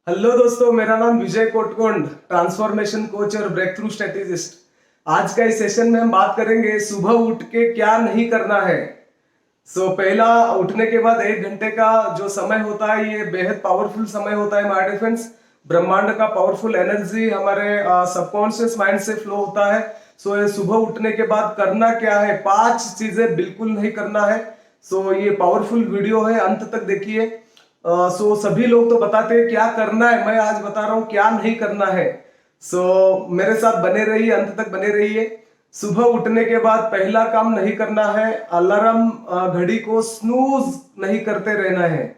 Hello दोस्तों, मेरा नाम विजय कोटकोंड, ट्रांसफॉर्मेशन कोच और ब्रेक थ्रू स्ट्रेटेजिस्ट। आज का इस सेशन में हम बात करेंगे सुबह उठ के क्या नहीं करना है। पहला, उठने के बाद 1 घंटे का जो समय होता है ये बेहद पावरफुल समय होता है माय डियर फ्रेंड्स। ब्रह्मांड का पावरफुल एनर्जी हमारे सबकॉन्शियस माइंड से फ्लो होता है। ये सुबह उठने के बाद करना क्या है, 5 चीजें बिल्कुल नहीं करना है। ये पावरफुल वीडियो है, अंत तक देखिए। सभी लोग तो बताते हैं क्या करना है, मैं आज बता रहा हूं क्या नहीं करना है। मेरे साथ बने रहिए, अंत तक बने रहिए। सुबह उठने के बाद पहला काम नहीं करना है, अलार्म घड़ी को स्नूज नहीं करते रहना है।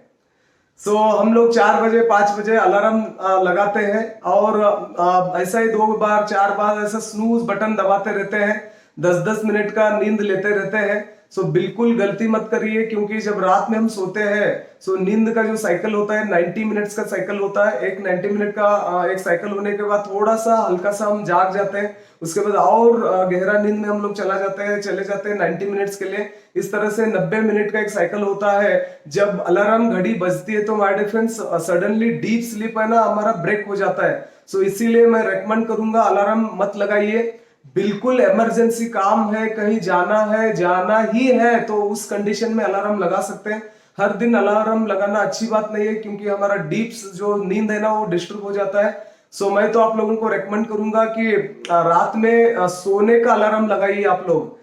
हम लोग 4 बजे 5 बजे अलार्म लगाते हैं और ऐसा ही 2 बार 4 बार ऐसा स्नूज बटन दबाते रहते हैं, 10-10 मिनट का नींद लेते रहते हैं। बिल्कुल गलती मत करिए, क्योंकि जब रात में हम सोते हैं नींद का जो साइकिल होता है 90 मिनट्स का साइकिल होता है। एक 90 मिनट का एक साइकिल होने के बाद थोड़ा सा हल्का सा हम जाग जाते हैं, उसके बाद और गहरा नींद में हम लोग चले जाते हैं 90 मिनट्स के लिए। इस तरह से 90 मिनट का एक साइकिल होता है। जब अलार्म घड़ी बजती है तो my dear friends suddenly deep sleep है ना, हमारा ब्रेक हो जाता है। इसीलिए मैं रेकमेंड करूंगा अलार्म मत लगाइए। बिल्कुल इमरजेंसी काम है, कहीं जाना है, जाना ही है, तो उस कंडीशन में अलार्म लगा सकते हैं। हर दिन अलार्म लगाना अच्छी बात नहीं है, क्योंकि हमारा डीप जो नींद है ना वो डिस्टर्ब हो जाता है। मैं तो आप लोगों को रेकमेंड करूंगा कि रात में सोने का अलार्म लगाइए आप लोग।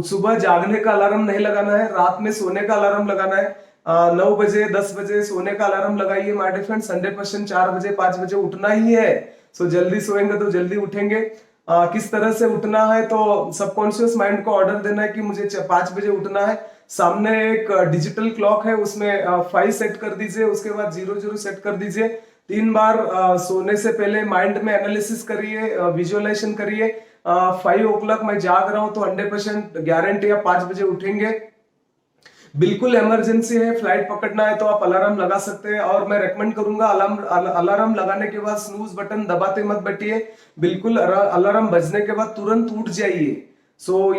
सुबह जागने का अलार्म नहीं लगाना है, रात में सोने का अलार्म लगाना है। 9 बजे 10 बजे सोने का अलार्म लगाइए माय डियर फ्रेंड्स। 100% 4 बजे 5 बजे उठना ही है। जल्दी सोएंगे तो जल्दी उठेंगे। किस तरह से उठना है, तो सबकॉन्शियस माइंड को ऑर्डर देना है कि मुझे 5 बजे उठना है। सामने एक डिजिटल क्लॉक है, उसमें 5 सेट कर दीजिए, उसके बाद 00 सेट कर दीजिए। 3 बार सोने से पहले माइंड में एनालिसिस करिए, विजुअलाइजेशन करिए। 5 o'clock मैं जाग रहा हूं तो 100% गारंटी आप 5 बजे उठेंगे। बिल्कुल इमरजेंसी है, फ्लाइट पकड़ना है, तो आप अलार्म लगा सकते हैं। और मैं रेकमेंड करूंगा अलार्म लगाने के बाद स्नूज बटन दबाते मत बैठिए। बिल्कुल अलार्म बजने के बाद तुरंत उठ जाइए।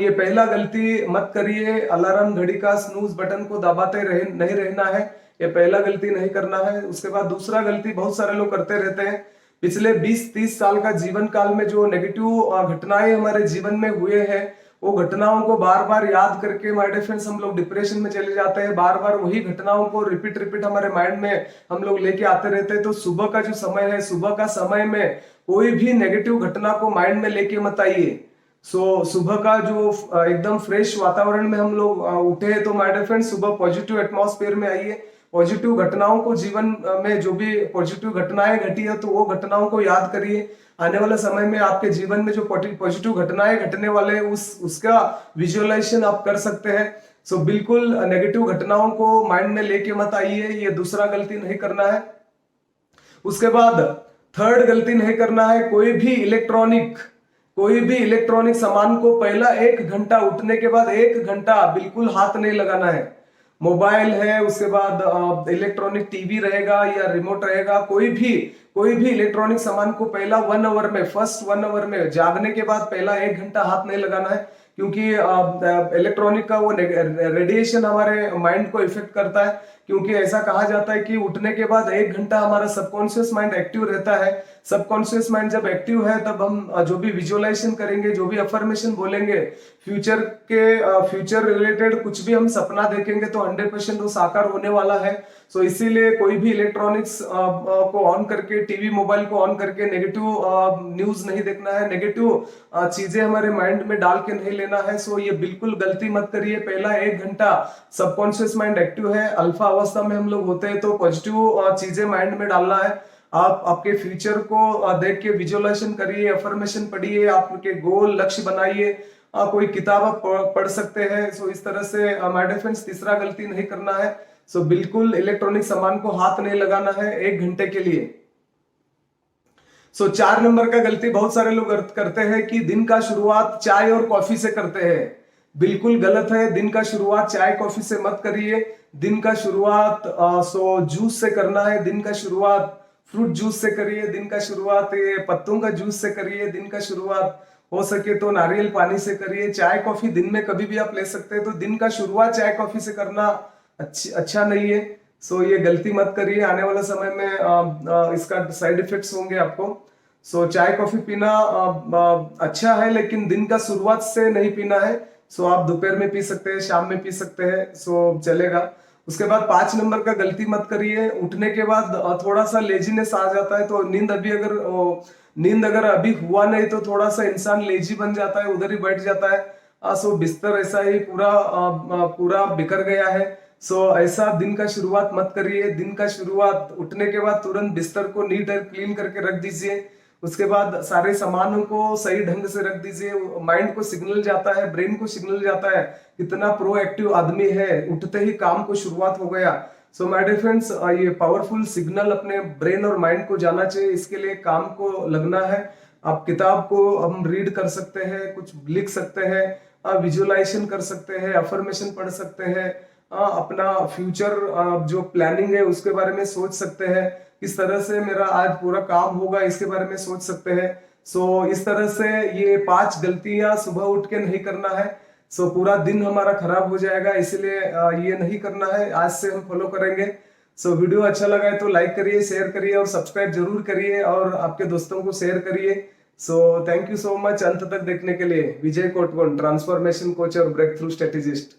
ये पहला गलती मत करिए, अलार्म घड़ी का स्नूज बटन को दबाते नहीं रहना है। ये पहला गलती नहीं करना है। उसके बाद दूसरा गलती बहुत सारे लोग करते रहते हैं। पिछले 20-30 साल का जीवन काल में जो नेगेटिव घटनाएं हमारे जीवन में हुए हैं, वो घटनाओं को बार बार याद करके माय डियर फ्रेंड्स हम लोग डिप्रेशन में चले जाते हैं। बार बार वही घटनाओं को रिपीट रिपीट हमारे माइंड में हम लोग लेके आते रहते हैं। तो सुबह का जो समय है, सुबह का समय में कोई भी नेगेटिव घटना को माइंड में लेके मत आइए। सुबह का जो एकदम फ्रेश वातावरण में हम लोग उठे हैं, तो माय डियर फ्रेंड्स सुबह पॉजिटिव एटमॉस्फेयर में आइए। पॉजिटिव घटनाओं को जीवन में जो भी पॉजिटिव घटनाएं घटी है, तो वो घटनाओं को याद करिए। आने वाले समय में आपके जीवन में जो पॉजिटिव घटनाएं घटने वाले उसका विजुअलाइजेशन आप कर सकते हैं। बिल्कुल नेगेटिव घटनाओं को माइंड में लेके मत आइए, ये दूसरा गलती नहीं करना है। उसके बाद थर्ड गलती नहीं करना है, कोई भी इलेक्ट्रॉनिक सामान को पहला 1 घंटा उठने के बाद 1 घंटा बिल्कुल हाथ नहीं लगाना है। मोबाइल है, उसके बाद इलेक्ट्रॉनिक टीवी रहेगा या रिमोट रहेगा, कोई भी इलेक्ट्रॉनिक सामान को पहला 1 आवर में, फर्स्ट 1 आवर में जागने के बाद पहला 1 घंटा हाथ नहीं लगाना है। क्योंकि इलेक्ट्रॉनिक का वो रेडिएशन हमारे माइंड को इफेक्ट करता है। क्योंकि ऐसा कहा जाता है कि उठने के बाद 1 घंटा हमारा सबकॉन्शियस माइंड एक्टिव रहता है। सबकॉन्शियस माइंड जब एक्टिव है, तब हम जो भी विजुअलाइजेशन करेंगे, जो भी अफर्मेशन बोलेंगे, फ्यूचर रिलेटेड कुछ भी हम सपना देखेंगे, तो 100% वो साकार होने वाला है। इसीलिए कोई भी इलेक्ट्रॉनिक्स को ऑन करके, टीवी मोबाइल को ऑन करके नेगेटिव न्यूज नहीं देखना है, नेगेटिव चीजें हमारे माइंड में डाल के नहीं लेना है। ये बिल्कुल गलती मत करिए। पहला 1 घंटा सबकॉन्शियस माइंड एक्टिव है, अल्फा अवस्था में हम लोग होते हैं, तो पॉजिटिव चीजें माइंड में डालना है। आप आपके फ्यूचर को देख के विजुअलाइजेशन करिए, अफर्मेशन पढ़िए, आपके गोल लक्ष्य बनाइए। कोई किताब आप पढ़ सकते हैं। इस तरह से माय डियर फ्रेंड्स तीसरा गलती नहीं करना है। बिल्कुल इलेक्ट्रॉनिक सामान को हाथ नहीं लगाना है 1 घंटे के लिए। 4 नंबर का गलती बहुत सारे लोग करते हैं कि दिन का शुरुआत चाय और कॉफी से करते हैं। बिल्कुल गलत है, दिन का शुरुआत चाय कॉफी से मत करिए। दिन का शुरुआत जूस से करना है। दिन का शुरुआत फ्रूट जूस से करिए। दिन का शुरुआत ये पत्तों का जूस से करिए। दिन का शुरुआत हो सके तो नारियल पानी से करिए। चाय कॉफी दिन में कभी भी आप ले सकते हैं, तो दिन का शुरुआत चाय कॉफी से करना अच्छा नहीं है। सो ये गलती मत करिए, आने वाले समय में इसका साइड इफेक्ट्स होंगे आपको। सो चाय कॉफी पीना अच्छा है, लेकिन दिन का शुरुआत से नहीं पीना है। सो आप दोपहर में पी सकते हैं, शाम में पी सकते हैं, सो चलेगा। उसके बाद 5 नंबर का गलती मत करिए, उठने के बाद थोड़ा सा लेजीनेस आ जाता है। तो नींद अगर अभी हुआ नहीं तो थोड़ा सा इंसान लेजी बन जाता है, उधर ही बैठ जाता है। सो बिस्तर ऐसा ही पूरा बिखर गया है। सो ऐसा दिन का शुरुआत मत करिए। दिन का शुरुआत उठने के बाद तुरंत बिस्तर को नीट एंड क्लीन करके रख दीजिए। उसके बाद सारे सामानों को सही ढंग से रख दीजिए। माइंड को सिग्नल जाता है, ब्रेन को सिग्नल जाता है, कितना प्रोएक्टिव आदमी है, उठते ही काम को शुरुआत हो गया। सो माय डियर फ्रेंड्स, ये पावरफुल सिग्नल अपने ब्रेन और माइंड को जाना चाहिए। इसके लिए काम को लगना है। आप किताब को हम रीड कर सकते हैं, कुछ लिख सकते हैं, विजुअलाइजेशन कर सकते हैं, अफर्मेशन पढ़ सकते हैं, अपना फ्यूचर जो प्लानिंग है उसके बारे में सोच सकते हैं, किस तरह से मेरा आज पूरा काम होगा इसके बारे में सोच सकते हैं। सो इस तरह से ये 5 गलतियां सुबह उठ के नहीं करना है। सो पूरा दिन हमारा खराब हो जाएगा, इसलिए ये नहीं करना है। आज से हम फॉलो करेंगे। सो वीडियो अच्छा लगा है तो लाइक करिए, शेयर करिए और सब्सक्राइब जरूर करिए और आपके दोस्तों को शेयर करिए। So thank you so much अंत तक देखने के लिए। विजय कोटगोन, ट्रांसफॉर्मेशन कोच और ब्रेक थ्रू स्ट्रेटेजिस्ट।